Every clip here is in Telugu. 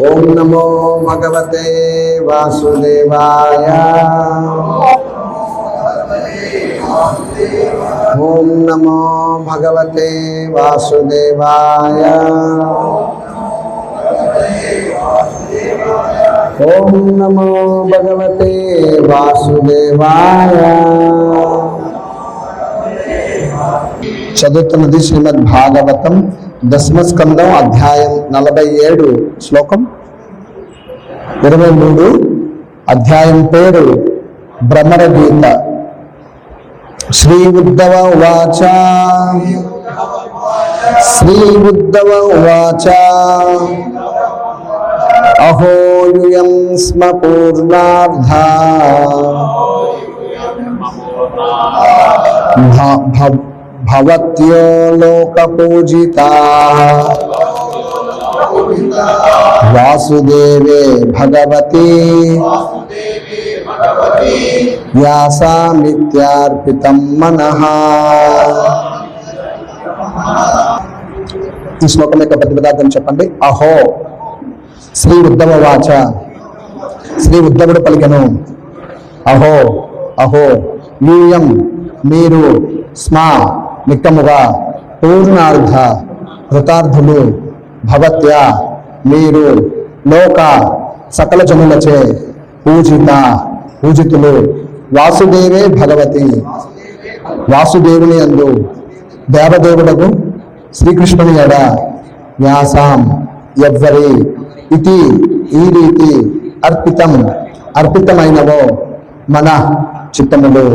ओम नमो भगवते वासुदेवाय। ओम नमो भगवते वासुदेवाय। ओम नमो भगवते वासुदेवाय। చదువుతున్నది శ్రీమద్ భాగవతం 10వ స్కందం అధ్యాయం 47 శ్లోకం 23. అధ్యాయం పేరు భ్రమర గీత. శ్రీ ఉద్ధవ ఉవాచ. శ్రీ ఉద్ధవ ఉవాచ. అహో యూయం స్మ పూర్ణార్థా భవత్యో లోకపూజితాః వాసుదేవే భగవతి వ్యాసామిత్యార్పితం మనః. ఈ శ్లోకం యొక్క ప్రతిపదార్థం చెప్పండి. అహో శ్రీ ఉద్ధవ వాచ. శ్రీ ఉద్ధవుడు పలికెను. అహో అహో యూయం మీరు, స్మా నిక్కముగా, పూర్ణార్థ కృతార్థులు, భవత్య మీరు, లోక సకల జనులచే, పూజితులు, వాసుదేవే భగవతి వాసుదేవుని యందు, దేవదేవుడకు శ్రీకృష్ణుని యడ, వ్యాసాం ఎవ్వరి, ఇది ఈ రీతి, అర్పితమైనవో మన చిత్తములు.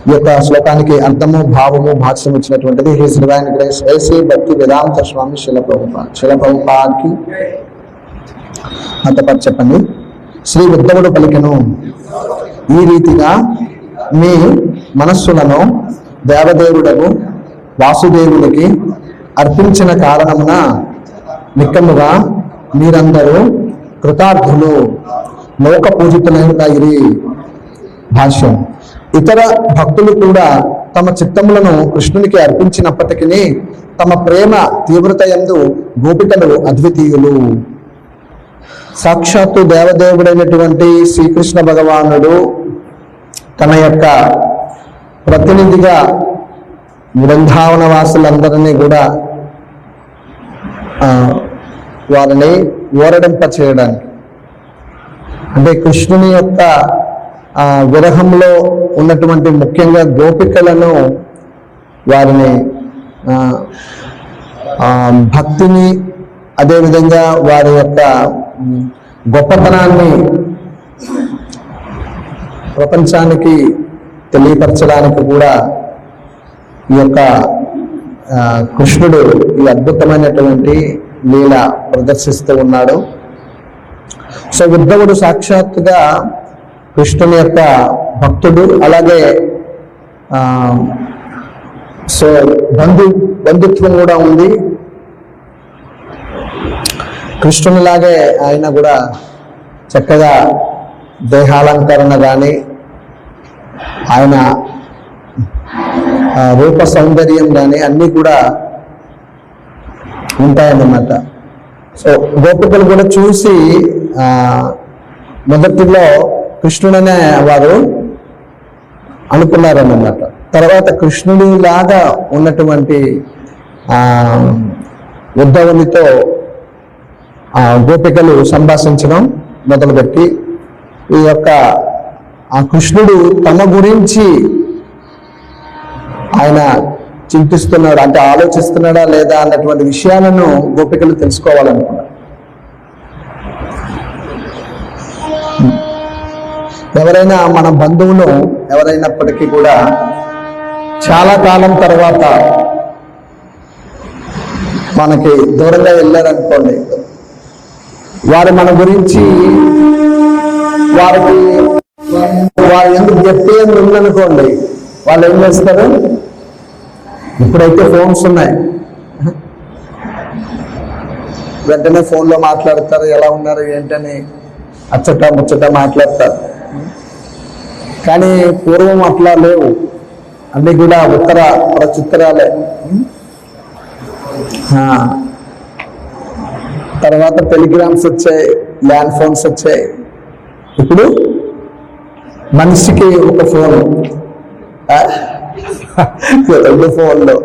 ఈ యొక్క శ్లోకానికి అర్థము, భావము, భాష్యం ఇచ్చినటువంటిది హిజ్ డివైన్ గ్రేస్ ఏసీ భక్తి వేదాంత స్వామి శిల ప్రభుపాద్కి. అంతపాటు చెప్పండి. శ్రీ ఉద్ధవుడు పలికెను. ఈ రీతిగా మీ మనస్సులను దేవదేవుడకు వాసుదేవుడికి అర్పించిన కారణమున నిక్కముగా మీరందరూ కృతార్థులు, లోక పూజితులైనగిరి. భాష్యం. ఇతర భక్తులు కూడా తమ చిత్తములను కృష్ణునికి అర్పించినప్పటికీ తమ ప్రేమ తీవ్రత యందు గోపికలు అద్వితీయులు. సాక్షాత్తు దేవదేవుడైనటువంటి శ్రీకృష్ణ భగవానుడు తన యొక్క ప్రతినిధిగా బృందావన వాసులందరినీ కూడా వారిని ఓరడింప చేయడానికి, అంటే కృష్ణుని యొక్క విరహంలో ఉన్నటువంటి ముఖ్యంగా గోపికలను, వారిని భక్తిని, అదేవిధంగా వారి యొక్క గొప్పతనాన్ని ప్రపంచానికి తెలియపరచడానికి కూడా ఈ యొక్క కృష్ణుడు ఈ అద్భుతమైనటువంటి లీల ప్రదర్శిస్తూ ఉన్నాడు. సో ఉద్ధవుడు సాక్షాత్తుగా కృష్ణుని యొక్క భక్తుడు. అలాగే సో బంధుత్వం కూడా ఉంది. కృష్ణునిలాగే ఆయన కూడా చక్కగా దేహాలంకరణ కానీ, ఆయన రూప సౌందర్యం కానీ అన్నీ కూడా ఉంటాయన్నమాట. సో గోపికలు కూడా చూసి మొదటిలో కృష్ణుడనే వారు అనుకున్నారన్నమాట. తర్వాత కృష్ణుడి లాగా ఉన్నటువంటి ఉద్ధవునితో గోపికలు సంభాషించడం మొదలుపెట్టి, ఈ యొక్క ఆ కృష్ణుడు తమ గురించి ఆయన చింతిస్తున్నాడు, అంటే ఆలోచిస్తున్నాడా లేదా అన్నటువంటి విషయాలను గోపికలు తెలుసుకోవాలనుకున్నారు. ఎవరైనా మన బంధువులు ఎవరైనప్పటికీ కూడా చాలా కాలం తర్వాత మనకి దూరంగా వెళ్ళారనుకోండి, వారు మన గురించి వారి ఎందుకు గట్టి ఉందనుకోండి, వాళ్ళు ఏం చేస్తారు? ఇప్పుడైతే ఫోన్స్ ఉన్నాయి, వెంటనే ఫోన్లో మాట్లాడతారు, ఎలా ఉన్నారు ఏంటని అచ్చట ముచ్చట మాట్లాడతారు. కానీ పూర్వం అట్లా లేవు, అన్ని కూడా ఉత్తర ప్రత్యుత్తరాలే. తర్వాత టెలిగ్రామ్స్ వచ్చాయి, ల్యాండ్ ఫోన్స్ వచ్చాయి. ఇప్పుడు మనిషికి ఒక ఫోన్, 2 ఫోన్లు.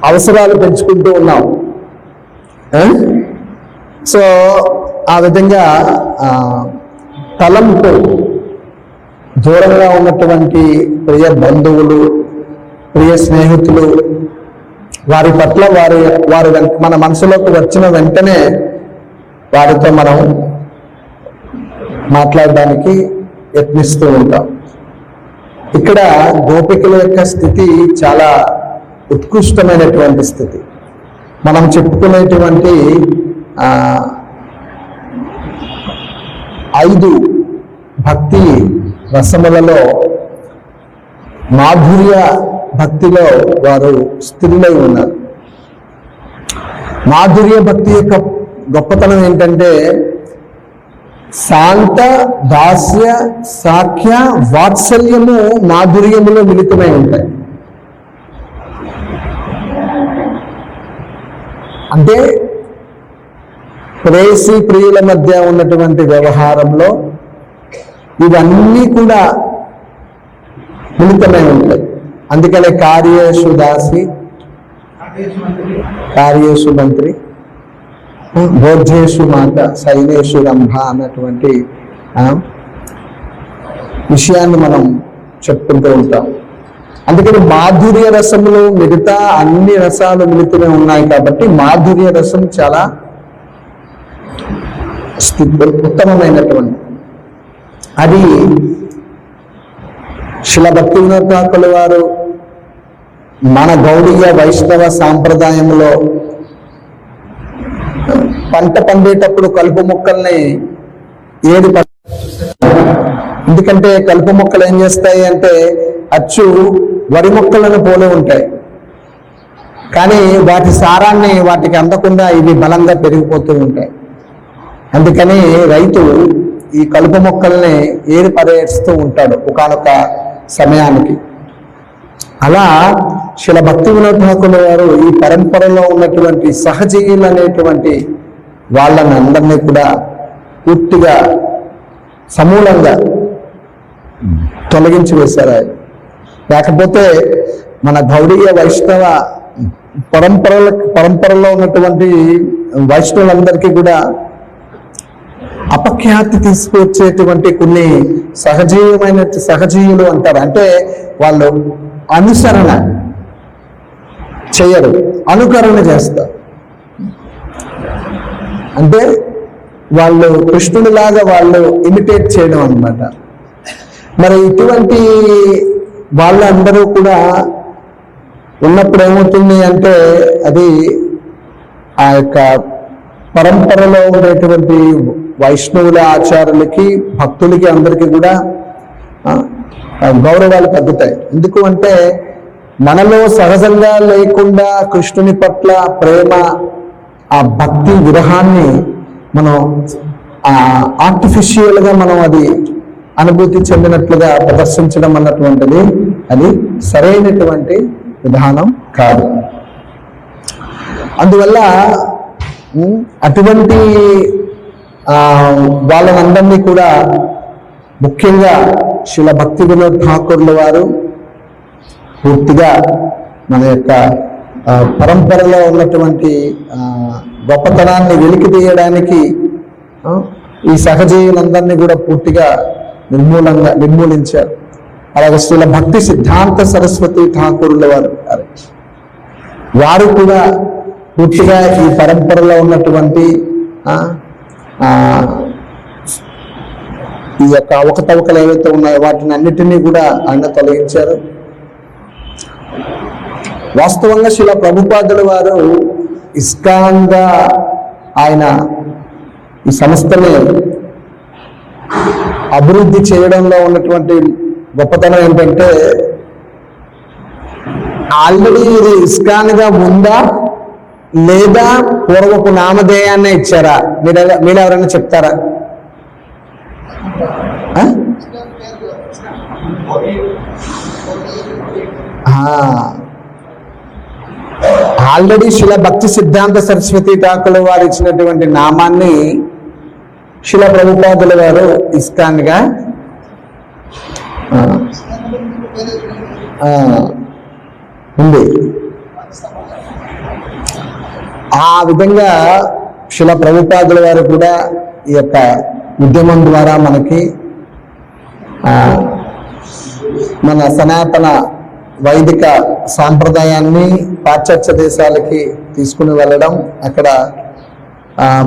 అవసరాలు పెంచుకుంటూ ఉన్నాం. సో ఆ విధంగా తలంపు దూరంగా ఉన్నటువంటి ప్రియ బంధువులు, ప్రియ స్నేహితులు, వారి పట్ల వారి మన మనసులోకి వచ్చిన వెంటనే వారితో మనం మాట్లాడడానికి యత్నిస్తూ ఉంటాం. ఇక్కడ గోపికల యొక్క స్థితి చాలా ఉత్కృష్టమైనటువంటి స్థితి. మనం చెప్పుకునేటువంటి 5 భక్తి రసములలో మాధుర్య భక్తిలో వారు స్థిరులై ఉన్నారు. మాధుర్య భక్తి యొక్క గొప్పతనం ఏంటంటే శాంత, దాస్య, సాఖ్య, వాత్సల్యము మాధుర్యములో మిళితమై ఉంటాయి. అంటే ప్రేసి ప్రియుల మధ్య ఉన్నటువంటి వ్యవహారంలో ఇవన్నీ కూడా మిళితమై ఉంటాయి. అందుకనే కార్యేషు దాసి, కార్యేషు మంత్రి, భోజ్యేషు మాత, శైలేషు రంభ అన్నటువంటి విషయాన్ని మనం చెప్పుకుంటూ ఉంటాం. అందుకని మాధుర్య రసంలో మిగతా అన్ని రసాలు మిళితమే ఉన్నాయి కాబట్టి మాధుర్య రసం చాలా ఉత్తమమైనటువంటి అది. శిల భక్తి వినోద్ ఠాకూర్ వారు మన గౌడీయ వైష్ణవ సాంప్రదాయంలో పంట పండేటప్పుడు కలుపు మొక్కల్ని ఎందుకంటే కలుపు మొక్కలు ఏం చేస్తాయి అంటే అచ్చు వరి మొక్కలను పోలి ఉంటాయి, కానీ వాటి సారాన్ని వాటికి అందకుండా ఇవి బలంగా పెరిగిపోతూ ఉంటాయి. అందుకని రైతు ఈ కలుపు మొక్కల్ని ఏరి పరేస్తూ ఉంటాడు ఒకానొక సమయానికి. అలా శిల భక్తి వినోద్ ఠాకూర్ వారు ఈ పరంపరలో ఉన్నటువంటి సహజీవులు అనేటువంటి వాళ్ళని అందరినీ కూడా పూర్తిగా సమూలంగా తొలగించి వేశారు. లేకపోతే మన గౌడీయ వైష్ణవ పరంపరలో ఉన్నటువంటి వైష్ణవులందరికీ కూడా అపఖ్యాతి తీసుకొచ్చేటువంటి కొన్ని సహజీవులు అంటారు. అంటే వాళ్ళు అనుసరణ చేయరు, అనుకరణ చేస్తారు. అంటే వాళ్ళు కృష్ణుడిలాగా వాళ్ళు ఇమిటేట్ చేయడం అన్నమాట. మరి ఇటువంటి వాళ్ళందరూ కూడా ఉన్నప్పుడు ఏమవుతుంది అంటే అది ఆ యొక్క పరంపరలో ఉండేటువంటి వైష్ణవుల ఆచారులకి, భక్తులకి, అందరికీ కూడా గౌరవాలు తగ్గుతాయి. ఎందుకు అంటే మనలో సహజంగా లేకుండా కృష్ణుని పట్ల ప్రేమ, ఆ భక్తి విరహాన్ని మనం ఆర్టిఫిషియల్గా మనం అది అనుభూతి చెందినట్లుగా ప్రదర్శించడం అన్నటువంటిది అది సరైనటువంటి విధానం కాదు. అందువల్ల అటువంటి వాళ్ళనందరినీ కూడా ముఖ్యంగా శిల భక్తి వినోద్ ఠాకూర్ల వారు పూర్తిగా మన యొక్క పరంపరలో ఉన్నటువంటి గొప్పతనాన్ని వెలికి తీయడానికి ఈ సహజీవులందరినీ కూడా పూర్తిగా నిర్మూలించారు. అలాగే శిల భక్తి సిద్ధాంత సరస్వతి ఠాకూర్ల వారు కూడా పూర్తిగా ఈ పరంపరలో ఉన్నటువంటి ఈ యొక్క అవకతవకలు ఏవైతే ఉన్నాయో వాటిని అన్నిటినీ కూడా ఆయన తొలగించారు. వాస్తవంగా శిల ప్రభుపాదుల వారు ఇస్కాన్గా ఆయన ఈ సంస్థని అభివృద్ధి చేయడంలో ఉన్నటువంటి గొప్పతనం ఏంటంటే ఆల్రెడీ ఇది ఇస్కాన్గా ఉందా లేదా పూర్వపు నామధేయాన్నే ఇచ్చారా? మీరు ఎవరైనా చెప్తారా? ఆల్రెడీ శిల భక్తి సిద్ధాంత సరస్వతి ఠాకూర్ వారు ఇచ్చినటువంటి నామాన్ని శిల ప్రభుపాదుల వారు ఇస్కాన్గా ఉంది. ఆ విధంగా శిల ప్రభుపాదుల వారు కూడా ఈ యొక్క ఉద్యమం ద్వారా మనకి మన సనాతన వైదిక సాంప్రదాయాన్ని పాశ్చాత్య దేశాలకి తీసుకుని వెళ్ళడం, అక్కడ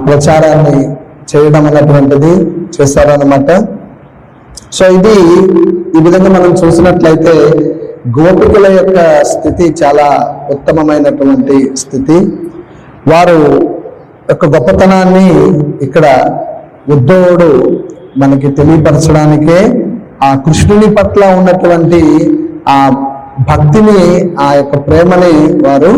ప్రచారాన్ని చేయడం అనేటువంటిది చేశారన్నమాట. సో ఇది ఈ విధంగా మనం చూసినట్లయితే గోపికల యొక్క స్థితి చాలా ఉత్తమమైనటువంటి స్థితి. వారు యొక్క గొప్పతనాన్ని ఇక్కడ ఉద్ధవుడు మనకి తెలియపరచడానికే ఆ కృష్ణుని పట్ల ఉన్నటువంటి ఆ భక్తిని, ఆ యొక్క ప్రేమని వారు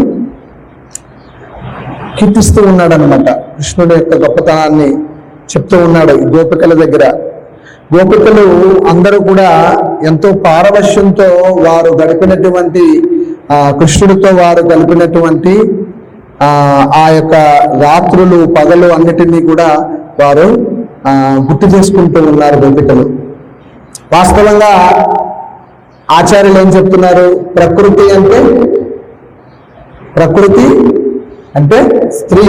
కీర్తిస్తూ ఉన్నాడు అనమాట. కృష్ణుడి యొక్క గొప్పతనాన్ని చెప్తూ ఉన్నాడు గోపికల దగ్గర. గోపికలు అందరూ కూడా ఎంతో పారవశ్యంతో వారు గడిపినటువంటి కృష్ణుడితో వారు గడిపినటువంటి ఆ యొక్క రాత్రులు పగలు అన్నిటినీ కూడా వారు గుర్తు చేసుకుంటూ ఉన్నారు గోపికలు. వాస్తవంగా ఆచార్యులు ఏం చెప్తున్నారు? ప్రకృతి అంటే స్త్రీ.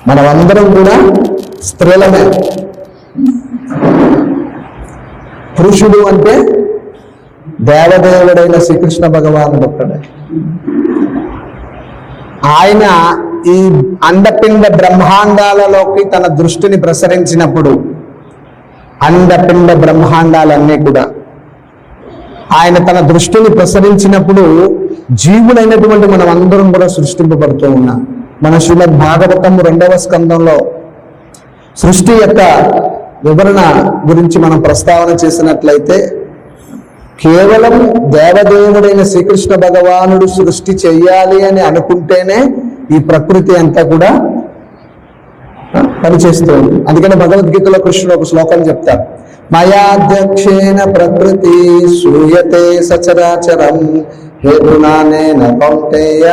మనమందరం కూడా స్త్రీలమే. పురుషుడు అంటే దేవదేవుడైన శ్రీకృష్ణ భగవానుడు ఒక్కడే. ఆయన ఈ అండపిండ బ్రహ్మాండాలలోకి తన దృష్టిని ప్రసరించినప్పుడు, అండపిండ బ్రహ్మాండాలన్నీ కూడా ఆయన తన దృష్టిని ప్రసరించినప్పుడు జీవులైనటువంటి మనం అందరం కూడా సృష్టింపబడుతూ ఉన్నాం. మన శ్రీమద్ భాగవతం 2వ స్కందంలో సృష్టి యొక్క వివరణ గురించి మనం ప్రస్తావన చేసినట్లయితే, కేవలం దేవదేవుడైన శ్రీకృష్ణ భగవానుడు సృష్టి చెయ్యాలి అని అనుకుంటేనే ఈ ప్రకృతి అంతా కూడా పనిచేస్తూ ఉంది. అందుకని భగవద్గీతలో కృష్ణుడు ఒక శ్లోకం చెప్తారు, మయాధ్యక్షేణ ప్రకృతి సూయతే సచరాచరం హేతునానేన కౌంతేయ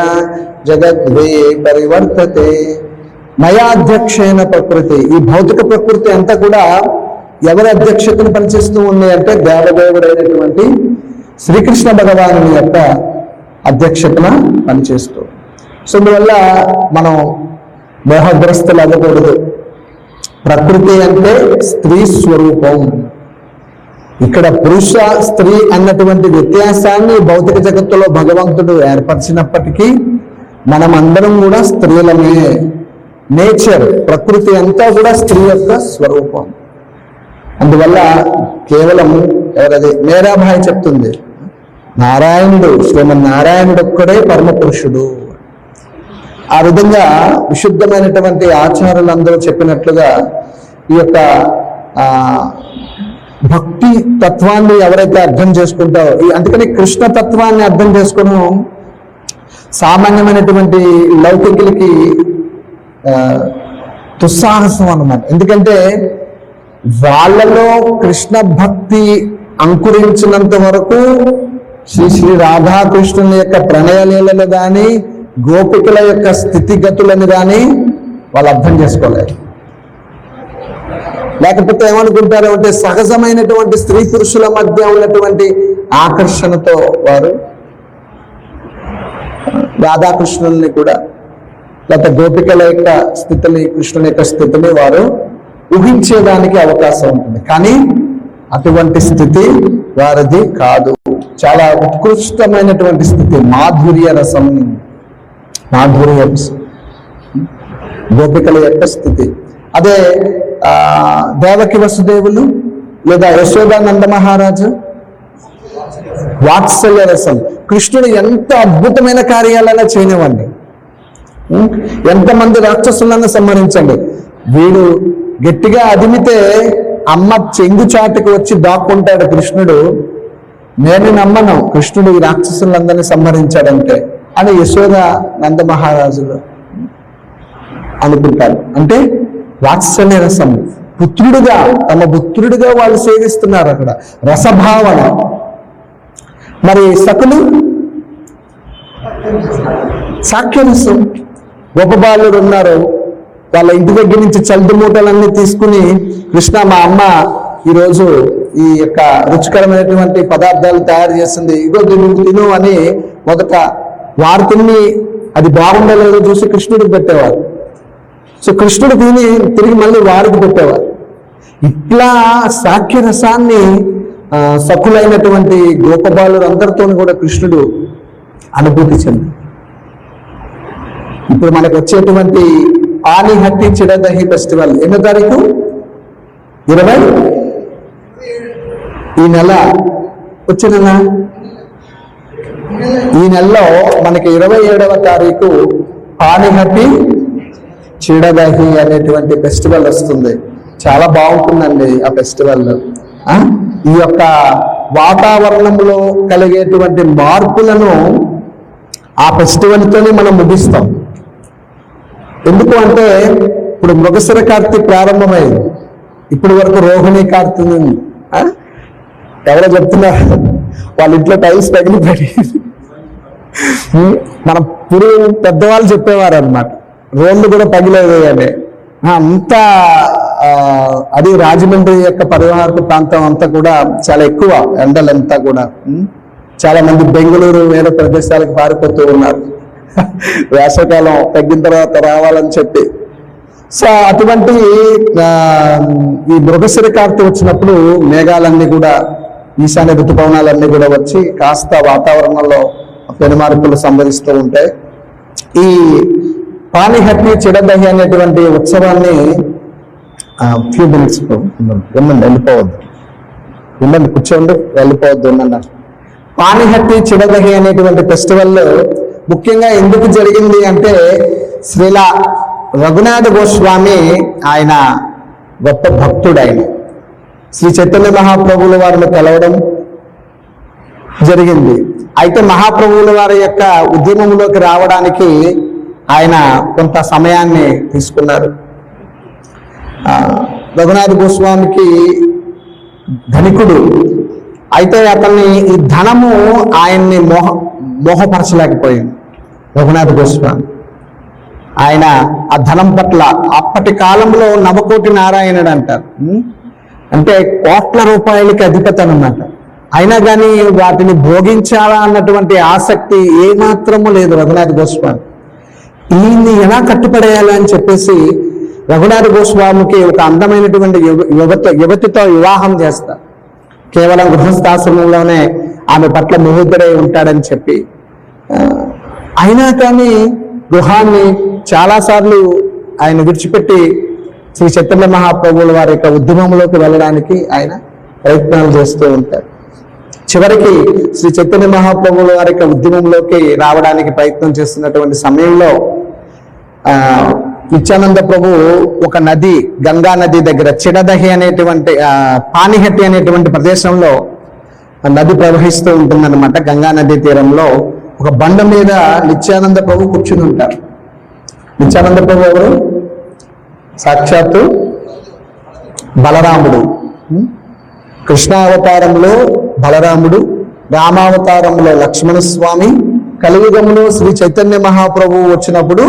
జగద్వే పరివర్తతే. మయాధ్యక్షేణ ప్రకృతి, ఈ భౌతిక ప్రకృతి అంతా కూడా ఎవరి అధ్యక్షతను పనిచేస్తూ ఉంది అంటే దేవదేవుడైనటువంటి శ్రీకృష్ణ భగవానుని యొక్క అధ్యక్షతన పనిచేస్తూ. సో అందువల్ల మనం మోహగ్రస్తులు అవ్వకూడదు. ప్రకృతి అంటే స్త్రీ స్వరూపం. ఇక్కడ పురుష స్త్రీ అన్నటువంటి వ్యత్యాసాన్ని భౌతిక జగత్తులో భగవంతుడు ఏర్పరిచినప్పటికీ మనం అందరం కూడా స్త్రీలమే. నేచర్, ప్రకృతి అంతా కూడా స్త్రీ యొక్క స్వరూపం. అందువల్ల కేవలం ఎవరది మేరాభాయి చెప్తుంది, నారాయణుడు, శ్రీమన్నారాయణుడు ఒక్కడే పరమ పురుషుడు. ఆ విధంగా విశుద్ధమైనటువంటి ఆచార్యులందరూ చెప్పినట్లుగా ఈ యొక్క భక్తి తత్వాన్ని ఎవరైతే అర్థం చేసుకుంటారో, అందుకని కృష్ణ తత్వాన్ని అర్థం చేసుకుని సామాన్యమైనటువంటి లౌకికులకి దుస్సాహసం అన్నమాట. ఎందుకంటే వాళ్ళలో కృష్ణ భక్తి అంకురించినంత వరకు శ్రీ రాధాకృష్ణుని యొక్క ప్రణయలీలను కానీ గోపికల యొక్క స్థితిగతులను కానీ వాళ్ళు అర్థం చేసుకోలేరు. లేకపోతే ఏమనుకుంటారు అంటే సహజమైనటువంటి స్త్రీ పురుషుల మధ్య ఉన్నటువంటి ఆకర్షణతో వారు రాధాకృష్ణుల్ని కూడా, లేకపోతే గోపికల యొక్క స్థితిని, కృష్ణుని యొక్క స్థితిని వారు ఊహించేదానికి అవకాశం ఉంటుంది. కానీ అటువంటి స్థితి వారిది కాదు. చాలా ఉత్కృష్టమైనటువంటి స్థితి, మాధుర్య రసం, మాధుర్య గోపికల యొక్క స్థితి. అదే దేవకి వసుదేవులు లేదా యశోదానంద మహారాజు వాత్సల్య రసం. కృష్ణుడు ఎంత అద్భుతమైన కార్యాలైనా చేయనివ్వండి, ఎంతమంది రాక్షసులను సంహరించండి, వీడు గట్టిగా అదిమితే అమ్మ చెంగు చాటుకు వచ్చి దాక్కుంటాడు కృష్ణుడు. నేను నమ్మను కృష్ణుడు ఈ రాక్షసులందరినీ సంహరించాడంటే అని యశోద నంద మహారాజులు అనుకుంటారు. అంటే వాత్సల్య రసం, పుత్రుడిగా, తమ పుత్రుడిగా వాళ్ళు సేవిస్తున్నారు అక్కడ రసభావన. మరి సకులు సాక్ష్యరసం. గొప్ప బాలుడు ఉన్నారు, వాళ్ళ ఇంటి దగ్గర నుంచి చల్ది మూటలన్నీ తీసుకుని, కృష్ణ మా అమ్మ ఈరోజు ఈ యొక్క రుచికరమైనటువంటి పదార్థాలు తయారు చేస్తుంది, ఇగో తిను అని మొదట వారు తిని అది బాగుండలేదో చూసి కృష్ణుడికి పెట్టేవారు. సో కృష్ణుడు తిని తిరిగి మళ్ళీ వారికి పెట్టేవారు. ఇట్లా సాక్ష్యరసాన్ని సకులైనటువంటి గోపబాలుడు అందరితో కూడా కృష్ణుడు అనుభూతి చెంది. ఇప్పుడు మనకు వచ్చేటువంటి పానిహట్టి చిడదహి ఫెస్టివల్ ఎన్నో తారీఖు? 20 ఈ నెల, వచ్చే నెల, ఈ నెలలో మనకి 27వ తారీఖు పానిహట్టి చిడదహి అనేటువంటి ఫెస్టివల్ వస్తుంది. చాలా బాగుంటుందండి ఆ ఫెస్టివల్. ఈ యొక్క వాతావరణంలో కలిగేటువంటి మార్పులను ఆ ఫెస్టివల్తోనే మనం ముగిస్తాం. ఎందుకు అంటే ఇప్పుడు మృగశిర కార్తీ ప్రారంభమైంది, ఇప్పటి వరకు రోహిణి కార్తీ ఉంది. ఎవరో చెప్తున్నారు వాళ్ళ ఇంట్లో టైల్స్ పగిలిపోయి, మన పూర్వం పెద్దవాళ్ళు చెప్పేవారు అనమాట, రోడ్లు కూడా పగిలేదు అని. అంతా అది రాజమండ్రి యొక్క పరివాహక ప్రాంతం అంతా కూడా చాలా ఎక్కువ ఎండలంతా కూడా. చాలా మంది బెంగళూరు వేరే ప్రదేశాలకు పారిపోతూ ఉన్నారు వేసవకాలం తగ్గిన తర్వాత రావాలని చెప్పి. సో అటువంటి ఈ మృగశిర కార్తీ వచ్చినప్పుడు మేఘాలన్నీ కూడా, ఈశాన్య ఋతుపవనాలన్నీ కూడా వచ్చి కాస్త వాతావరణంలో పెనుమార్పులు సంభవిస్తూ ఉంటాయి. ఈ పానిహట్టి చిడదహి అనేటువంటి ఉత్సవాన్ని ఫ్యూ మినిట్స్ వినండి, వెళ్ళిపోవద్దు, వినండి, కూర్చోండి, వెళ్ళిపోవద్దు అన్నారు. పానిహట్టి చిడదహి అనేటువంటి ఫెస్టివల్ ముఖ్యంగా ఎందుకు జరిగింది అంటే, శ్రీల రఘునాథ గోస్వామి ఆయన గొప్ప భక్తుడు. ఆయన శ్రీ చైతన్య మహాప్రభువుల వారిని కలవడం జరిగింది. అయితే మహాప్రభువుల వారి యొక్క ఉద్యమంలోకి రావడానికి ఆయన కొంత సమయాన్ని తీసుకున్నారు. రఘునాథ గోస్వామికి ధనికుడు, అయితే అతన్ని ఈ ధనము ఆయన్ని మోహపరచలేకపోయింది. రఘునాథ గోస్వామి ఆయన ఆ ధనం పట్ల, అప్పటి కాలంలో నవకోటి నారాయణుడు అంటారు, అంటే కోట్ల రూపాయలకి అధిపతి అన్నమాట. అయినా కానీ వాటిని భోగించాలా అన్నటువంటి ఆసక్తి ఏమాత్రము లేదు రఘునాథ గోస్వామి. ఈయన్ని ఎలా కట్టుపడేయాలి అని చెప్పేసి రఘునాథ గోస్వామికి ఒక అందమైనటువంటి యువతితో వివాహం చేస్తారు. కేవలం గృహస్థాశ్రమంలోనే ఆమె పట్ల ముహూర్తుడై ఉంటాడని చెప్పి. అయినా కానీ గృహాన్ని చాలాసార్లు ఆయన విడిచిపెట్టి శ్రీ చైతన్య మహాప్రభువుల వారి యొక్క ఉద్యమంలోకి వెళ్ళడానికి ఆయన ప్రయత్నాలు చేస్తూ ఉంటారు. చివరికి శ్రీ చైతన్య మహాప్రభువుల వారి యొక్క ఉద్యమంలోకి రావడానికి ప్రయత్నం చేస్తున్నటువంటి సమయంలో నిత్యానంద ప్రభు ఒక నది, గంగా నది దగ్గర చిడదహి అనేటువంటి పానిహట్టి అనేటువంటి ప్రదేశంలో నది ప్రవహిస్తూ ఉంటుందన్నమాట. గంగా నది తీరంలో ఒక బండ మీద నిత్యానంద ప్రభు కూర్చుని ఉంటారు. నిత్యానంద ప్రభు ఎవరు? సాక్షాత్తు బలరాముడు. కృష్ణావతారంలో బలరాముడు, రామావతారంలో లక్ష్మణస్వామి, కలియుగంలో శ్రీ చైతన్య మహాప్రభువు వచ్చినప్పుడు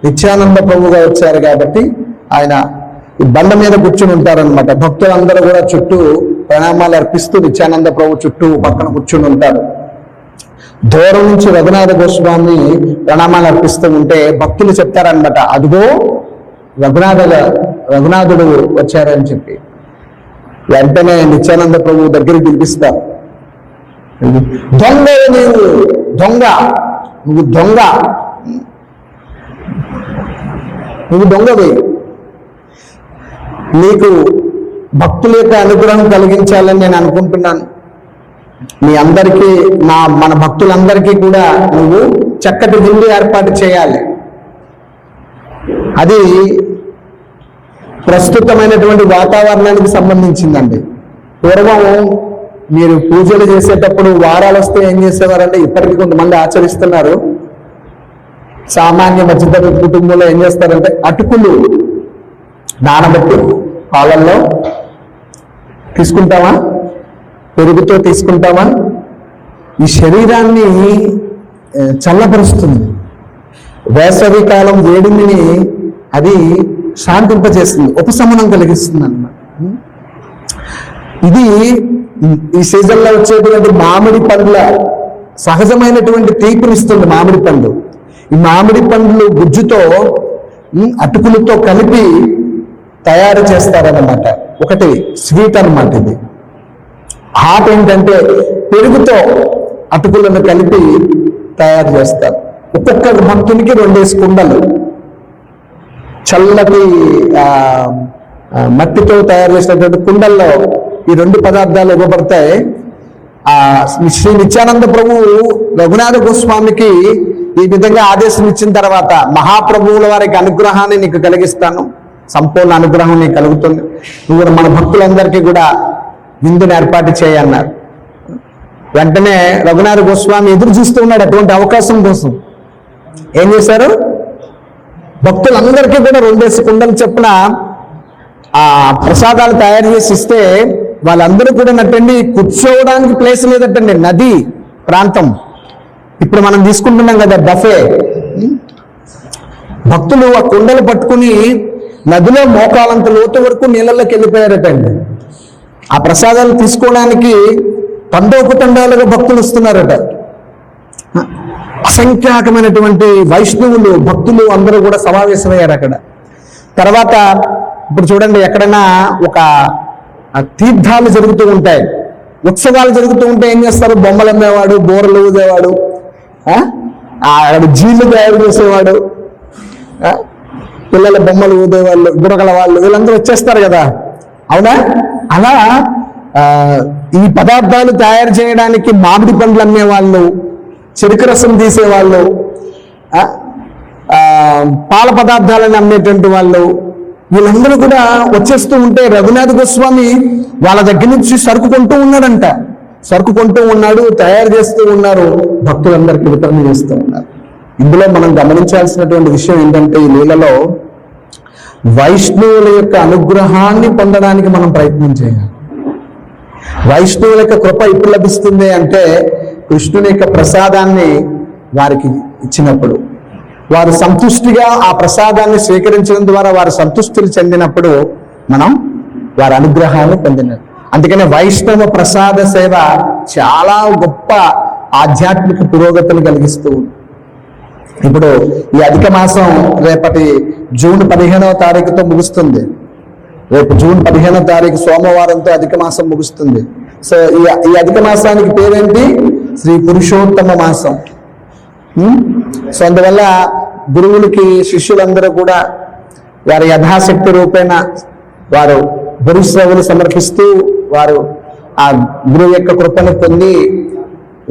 నిత్యానంద ప్రభుగా వచ్చారు. కాబట్టి ఆయన ఈ బండ మీద కూర్చుని ఉంటారనమాట. భక్తులందరూ కూడా చుట్టూ ప్రణామాలు అర్పిస్తూ నిత్యానంద ప్రభు చుట్టూ పక్కన కూర్చుని ఉంటారు. దూరం నుంచి రఘునాథ గోస్వామి ప్రణామాలు అర్పిస్తూ ఉంటే భక్తులు చెప్తారనమాట, అదిగో రఘునాథుడు వచ్చారని చెప్పి. వెంటనే నిత్యానంద ప్రభు దగ్గరికి పిలిపిస్తారు. దొంగ, నీవు దొంగ, నువ్వు దొంగ, నువ్వు దొంగవి. నీకు భక్తుల యొక్క అనుగ్రహం కలిగించాలని నేను అనుకుంటున్నాను. మీ అందరికీ, మన భక్తులందరికీ కూడా నువ్వు చక్కటి విందు ఏర్పాటు చేయాలి. అది ప్రస్తుతమైనటువంటి వాతావరణానికి సంబంధించిందండి. పూర్వం మీరు పూజలు చేసేటప్పుడు వారాలు వస్తే ఏం చేసేవారంటే, ఇప్పటికీ కొంతమంది ఆచరిస్తున్నారు. సామాన్య మధ్యతరగతి కుటుంబంలో ఏం చేస్తారంటే, అటుకులు నానబెట్టి పాలల్లో తీసుకుంటామా, పెరుగుతో తీసుకుంటామా, ఈ శరీరాన్ని చల్లపరుస్తుంది. వేసవి కాలం వేడిని అది శాంతింపజేస్తుంది, ఉపశమనం కలిగిస్తుంది అన్నమాట. ఇది ఈ సీజన్లో వచ్చేటువంటి మామిడి పండ్ల సహజమైనటువంటి తీపినిస్తుంది మామిడి పండు. ఈ మామిడి పండ్లు గుజ్జుతో అటుకులతో కలిపి తయారు చేస్తారన్నమాట. ఒకటి స్వీట్ అన్నమాట. ఇది హాట్ ఏంటంటే పెరుగుతో అటుకులను కలిపి తయారు చేస్తారు. ఒక్కొక్క భక్తునికి 2 కుండలు చల్లటి మట్టితో తయారు చేసినటువంటి కుండల్లో ఈ 2 పదార్థాలు ఇవ్వబడతాయి. శ్రీ నిత్యానంద ప్రభువు రఘునాథ గోస్వామికి ఈ విధంగా ఆదేశం ఇచ్చిన తర్వాత, మహాప్రభువుల వారికి అనుగ్రహాన్ని నీకు కలిగిస్తాను, సంపూర్ణ అనుగ్రహం నీకు కలుగుతుంది, నువ్వు మన భక్తులందరికీ కూడా విందుని ఏర్పాటు చేయన్నారు. వెంటనే రఘునాథ గోస్వామి ఎదురు చూస్తూ ఉన్నాడు అటువంటి అవకాశం కోసం. ఏం చేశారు? భక్తులందరికీ కూడా 2 కుండలు చొప్పున ఆ ప్రసాదాలు తయారు చేసి ఇస్తే వాళ్ళందరూ కూడా నట్టండి కూర్చోవడానికి ప్లేస్ లేదటండి. నది ప్రాంతం, ఇప్పుడు మనం తీసుకుంటున్నాం కదా బఫే, భక్తులు ఆ కుండలు పట్టుకుని నదిలో మోకాలంత లోతు వరకు నీళ్ళలోకి వెళ్ళిపోయారటండి. ఆ ప్రసాదాలు తీసుకోవడానికి తండోపతండాలుగా భక్తులు వస్తున్నారట. అసంఖ్యాకమైనటువంటి వైష్ణవులు భక్తులు అందరూ కూడా సమావేశమయ్యారు అక్కడ. తర్వాత ఇప్పుడు చూడండి, ఎక్కడైనా ఒక తీర్థాలు జరుగుతూ ఉంటాయి, ఉత్సవాలు జరుగుతూ ఉంటే ఏం చేస్తారు? బొమ్మలు అమ్మేవాడు, బోరలు ఊదేవాడు, జీళ్ళు తయారు చేసేవాడు, పిల్లల బొమ్మలు ఊదేవాళ్ళు, బుడగల వాళ్ళు, వీళ్ళందరూ వచ్చేస్తారు కదా, అవునా? అలా ఈ పదార్థాలు తయారు చేయడానికి మామిడి పండ్లు అమ్మేవాళ్ళు, చెరుకు రసం తీసేవాళ్ళు, పాల పదార్థాలను అమ్మేటువంటి వాళ్ళు, వీళ్ళందరూ కూడా వచ్చేస్తూ ఉంటే రఘునాథ గోస్వామి వాళ్ళ దగ్గర నుంచి సరుకు కొంటూ ఉన్నాడంట. సరుకు కొంటూ ఉన్నాడు, తయారు చేస్తూ ఉన్నారు, భక్తులందరికీ వితరణ చేస్తూ ఉన్నారు. ఇందులో మనం గమనించాల్సినటువంటి విషయం ఏంటంటే, ఈ లీలలో వైష్ణవుల యొక్క అనుగ్రహాన్ని పొందడానికి మనం ప్రయత్నం చేయాలి. వైష్ణవుల యొక్క కృప ఇప్పుడు లభిస్తుంది అంటే కృష్ణుని యొక్క ప్రసాదాన్ని వారికి ఇచ్చినప్పుడు, వారు సంతుష్టిగా ఆ ప్రసాదాన్ని స్వీకరించడం ద్వారా వారు సంతుష్టిని చెందినప్పుడు మనం వారి అనుగ్రహాన్ని పొందినట్టు. అందుకనే వైష్ణవ ప్రసాద సేవ చాలా గొప్ప ఆధ్యాత్మిక పురోగతిని కలిగిస్తూ ఉంది. ఇప్పుడు ఈ అధిక మాసం రేపటి జూన్ 15వ తారీఖుతో ముగుస్తుంది. రేపు జూన్ 15వ తారీఖు సోమవారంతో అధిక మాసం ముగుస్తుంది. సో ఈ అధిక మాసానికి పేరేంటి? శ్రీ పురుషోత్తమ మాసం. సో అందువల్ల గురువులకి శిష్యులందరూ కూడా వారి యథాశక్తి రూపేణ వారు గురుసేవలు సమర్పిస్తూ వారు ఆ గురువు యొక్క కృపను పొంది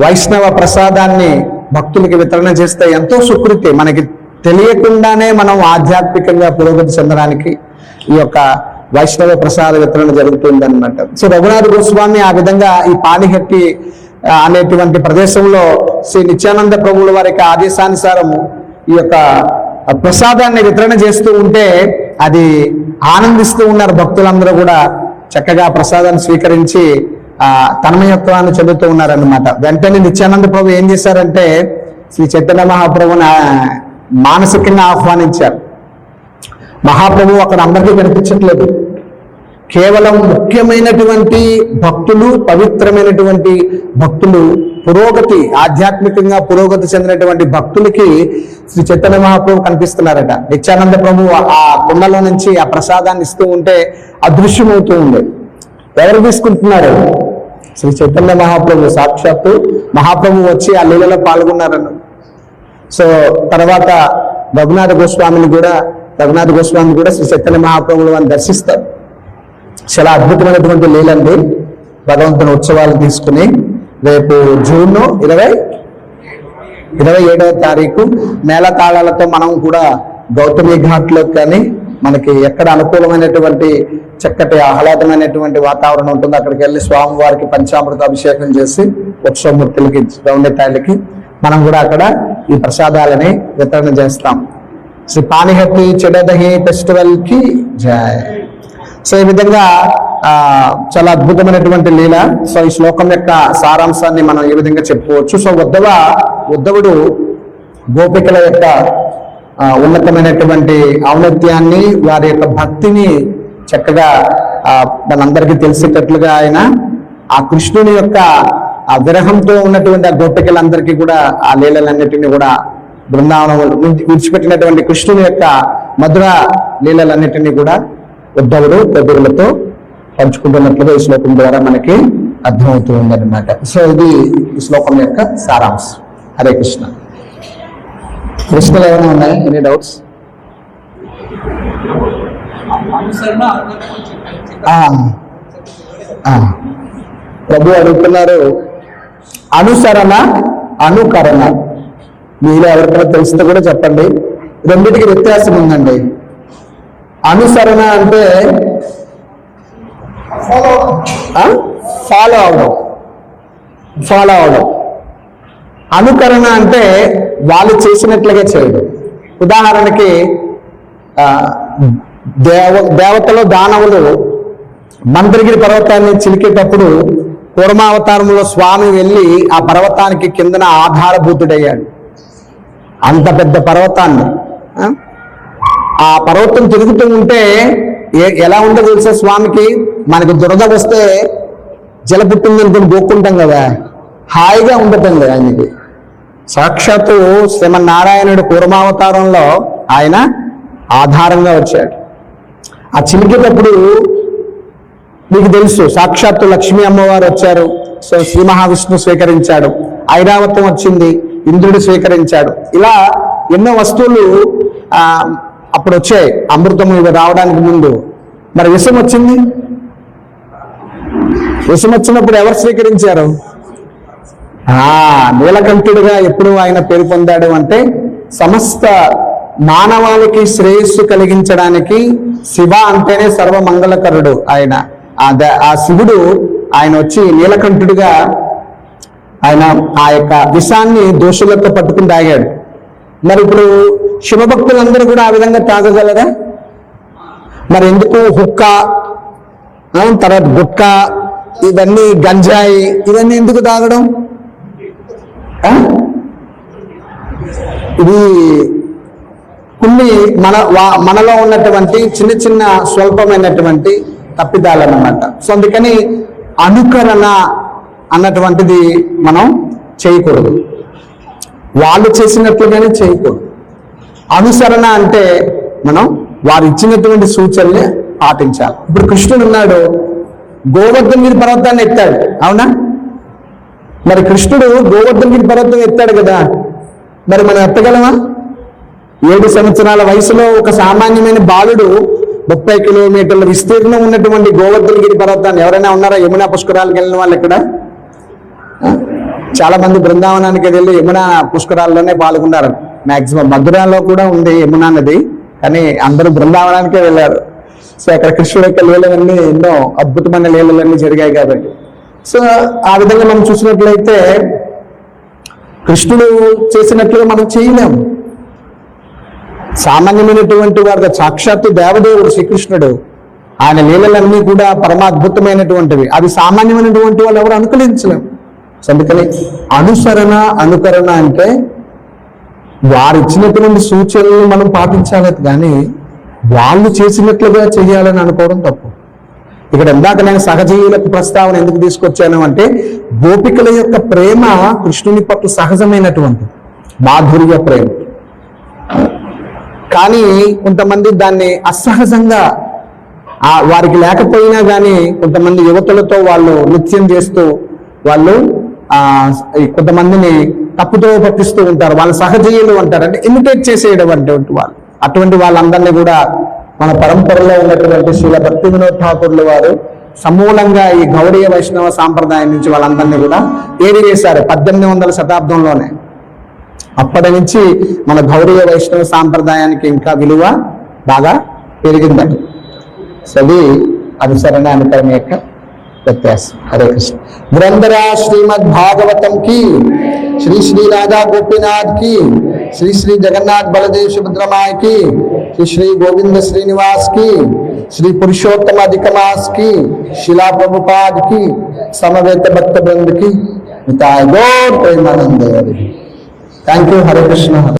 వైష్ణవ ప్రసాదాన్ని భక్తులకి వితరణ చేస్తే ఎంతో సుకృతి. మనకి తెలియకుండానే మనం ఆధ్యాత్మికంగా పురోగతి చెందడానికి ఈ యొక్క వైష్ణవ ప్రసాద వితరణ జరుగుతుంది అన్నమాట. సో రఘునాథ గోస్వామి ఆ విధంగా ఈ పానిహట్టి అనేటువంటి ప్రదేశంలో శ్రీ నిత్యానంద ప్రభువుల వారికి ఆదేశానుసారము ఈ యొక్క ప్రసాదాన్ని వితరణ చేస్తూ ఉంటే అది ఆనందిస్తూ ఉన్నారు భక్తులందరూ కూడా. చక్కగా ప్రసాదాన్ని స్వీకరించి తన్మయత్వాన్ని చెందుతూ ఉన్నారన్నమాట. వెంటనే నిత్యానంద ప్రభు ఏం చేశారంటే శ్రీ చైతన్య మహాప్రభుని మానసికంగా ఆహ్వానించారు. మహాప్రభువు అక్కడ అందరికీ కనిపించట్లేదు. కేవలం ముఖ్యమైనటువంటి భక్తులు, పవిత్రమైనటువంటి భక్తులు, పురోగతి ఆధ్యాత్మికంగా పురోగతి చెందినటువంటి భక్తులకి శ్రీ చైతన్య మహాప్రభు కనిపిస్తున్నారట. నిత్యానంద ప్రభు ఆ కుండలో నుంచి ఆ ప్రసాదాన్ని ఇస్తూ ఉంటే అదృశ్యమవుతూ ఉంది. ఎవరు తీసుకుంటున్నారు? శ్రీ చైతన్య మహాప్రభు, సాక్షాత్తు మహాప్రభు వచ్చి ఆ లీలలో పాల్గొన్నారన్న. సో తర్వాత రఘునాథ గోస్వామి కూడా శ్రీ చైతన్య మహాప్రభులు వారిని దర్శిస్తారు. చాలా అద్భుతమైనటువంటి లీలండి. భగవంతుని ఉత్సవాలు తీసుకుని రేపు జూన్ 27వ తారీఖు మేళతాళాలతో మనం కూడా గౌతమి ఘాట్లో కానీ మనకి ఎక్కడ అనుకూలమైనటువంటి చక్కటి ఆహ్లాదమైనటువంటి వాతావరణం ఉంటుందో అక్కడికి వెళ్ళి స్వామివారికి పంచామృత అభిషేకం చేసి ఉత్సవమూర్తులకి గౌండెతాయిలకి మనం కూడా అక్కడ ఈ ప్రసాదాలని వితరణ చేస్తాం. శ్రీ పానిహట్టి చెడదహి ఫెస్టివల్ కి జై. సో ఈ విధంగా చాలా అద్భుతమైనటువంటి లీల. సో ఈ శ్లోకం యొక్క సారాంశాన్ని మనం ఈ విధంగా చెప్పుకోవచ్చు. సో ఉద్ధవ ఉద్ధవుడు గోపికల యొక్క ఉన్నతమైనటువంటి ఔన్నత్యాన్ని, వారి యొక్క భక్తిని చక్కగా మనందరికీ తెలిసేటట్లుగా ఆయన ఆ కృష్ణుని యొక్క ఆ విరహంతో ఉన్నటువంటి ఆ గోపికలందరికీ కూడా ఆ లీలలన్నిటిని కూడా బృందావనం విడిచిపెట్టినటువంటి కృష్ణుని యొక్క మధుర లీలలన్నిటినీ కూడా ఉద్ధవుడు పెద్దలతో పంచుకుంటున్నట్లుగా ఈ శ్లోకం ద్వారా మనకి అర్థమవుతూ ఉందన్నమాట. సో ఇది ఈ శ్లోకం యొక్క సారాంశం. హరే కృష్ణ. ప్రశ్నలు ఏమైనా ఉన్నాయి? Any doubts? ప్రభు అడుగుతున్నారు, అనుసరణ అనుకరణ మీలో ఎవరికైనా తెలిస్తే కూడా చెప్పండి. రెండింటికి వ్యత్యాసం ఉందండి. అనుసరణ అంటే ఫాలో అవడం. అనుకరణ అంటే వాళ్ళు చేసినట్లుగా చేయడం. ఉదాహరణకి దేవతలు దానవులు మంత్రగిరి పర్వతాన్ని చిలికేటప్పుడు కూర్మావతారంలో స్వామి వెళ్ళి ఆ పర్వతానికి కిందన ఆధారభూతుడయ్యాడు. అంత పెద్ద పర్వతాన్ని, ఆ పర్వతం తిరుగుతూ ఉంటే ఎలా ఉందో తెలుసా స్వామికి? మనకు దురద వస్తే జల పుట్టింది అనుకుని గోక్కుంటాం కదా, హాయిగా ఉండటం లేదు ఆయనకి. సాక్షాత్తు శ్రీమన్నారాయణుడు కూర్మావతారంలో ఆయన ఆధారంగా వచ్చాడు. ఆ చిలికేటప్పుడు మీకు తెలుసు, సాక్షాత్తు లక్ష్మీ అమ్మవారు వచ్చారు, శ్రీ మహావిష్ణువు స్వీకరించాడు, ఐరావతం వచ్చింది, ఇంద్రుడు స్వీకరించాడు. ఇలా ఎన్నో వస్తువులు అప్పుడు వచ్చాయి. అమృతం ఇవి రావడానికి ముందు మరి విషం వచ్చింది. విషం వచ్చినప్పుడు ఎవరు స్వీకరించారు? నీలకంఠుడిగా ఎప్పుడు ఆయన పేరు పొందాడు అంటే సమస్త మానవాళికి శ్రేయస్సు కలిగించడానికి శివ అంటేనే సర్వమంగళకరుడు ఆయన. ఆ శివుడు ఆయన వచ్చి నీలకంఠుడిగా ఆయన ఆ యొక్క విషాన్ని దోషులతో పట్టుకుని తాగాడు. మరి ఇప్పుడు శివభక్తులందరూ కూడా ఆ విధంగా తాగగలరా? మరి ఎందుకు హుక్క, తర్వాత గుట్క, ఇవన్నీ గంజాయి, ఇవన్నీ ఎందుకు తాగడం? ఇది కొన్ని మనలో ఉన్నటువంటి చిన్న చిన్న స్వల్పమైనటువంటి తప్పిదాలు అన్నమాట. సో అందుకని అనుకరణ అన్నటువంటిది మనం చేయకూడదు, వాళ్ళు చేసినట్లుగానే చేయకూడదు. అనుసరణ అంటే మనం వారు ఇచ్చినటువంటి సూచనలే పాటించాలి. ఇప్పుడు కృష్ణుడు ఉన్నాడు, గోవర్ధనగిరి పర్వతాన్ని ఎత్తాడు, అవునా? మరి కృష్ణుడు గోవర్ధనగిరి పర్వతం ఎత్తాడు కదా, మరి మనం ఎత్తగలమా? 7 సంవత్సరాల వయసులో ఒక సామాన్యమైన బాలుడు 30 కిలోమీటర్ల విస్తీర్ణం ఉన్నటువంటి గోవర్ధనగిరి పర్వతాన్ని, ఎవరైనా ఉన్నారా యమునా పుష్కరాలకు వెళ్ళిన వాళ్ళు? ఇక్కడ చాలా మంది బృందావనానికి వెళ్ళి యమునా పుష్కరాల్లోనే పాల్గొన్నారు. మాక్సిమం మధురాలో కూడా ఉంది యమునా నది, కానీ అందరూ బృందావనానికే వెళ్ళారు. సో అక్కడ కృష్ణుడు యొక్క లీలలన్నీ ఎన్నో అద్భుతమైన లీలలన్నీ జరిగాయి కాబట్టి. సో ఆ విధంగా మనం చూసినట్లయితే కృష్ణుడు చేసినట్లుగా మనం చేయలేము. సామాన్యమైనటువంటి వారు సాక్షాత్తు దేవదేవుడు శ్రీకృష్ణుడు, ఆయన లీలలన్నీ కూడా పరమాద్భుతమైనటువంటివి. అవి సామాన్యమైనటువంటి వాళ్ళు ఎవరు అనుకరించలేము. అందుకని అనుసరణ అనుకరణ అంటే వారు ఇచ్చినటువంటి సూచనలు మనం పాటించాలి, కానీ వాళ్ళు చేసినట్లుగా చేయాలని అనుకోవడం తప్పు. ఇక్కడ ఇందాక నేను సహజీవులకు ప్రస్తావన ఎందుకు తీసుకొచ్చాను అంటే, గోపికల యొక్క ప్రేమ కృష్ణుని పట్ల సహజమైనటువంటి మాధుర్య ప్రేమ. కానీ కొంతమంది దాన్ని అసహజంగా వారికి లేకపోయినా కానీ కొంతమంది యువతులతో వాళ్ళు నృత్యం చేస్తూ వాళ్ళు కొంతమందిని తప్పుతో పట్టిస్తూ ఉంటారు. వాళ్ళు సహజీయులు అంటారు, అంటే ఇమిటేట్ చేసేటువంటి వాళ్ళు. అటువంటి వాళ్ళందరినీ కూడా మన పరంపరలో ఉన్నటువంటి శ్రీల భక్తి వినోద్ ఠాకూర్లు వారు సమూలంగా ఈ గౌడీయ వైష్ణవ సాంప్రదాయం నుంచి వాళ్ళందరినీ కూడా ఏరివేశారు 1800వ శతాబ్దంలోనే. అప్పటి నుంచి మన గౌడీయ వైష్ణవ సాంప్రదాయానికి ఇంకా విలువ బాగా పెరిగిందండి. సది అనుసరణ అనుకరణ యొక్క వ్యత్యాసం. హరే కృష్ణ. గ్రంథరా శ్రీమద్ భాగవతం కి, శ్రీ శ్రీ రాధా గోపీనాథ్ కి, శ్రీ శ్రీ జగన్నాథ్ బలదేవ్ సుభద్రమాయ కి, శ్రీ శ్రీ గోవింద శ్రీనివాస్ కి, శ్రీ పురుషోత్తమ అధికమాస్ కి, శిలా ప్రభుపాద్ కి, సమవేత భక్త బృంద్ కి, గోర్ ప్రేమానంద. Thank you. హరే కృష్ణ.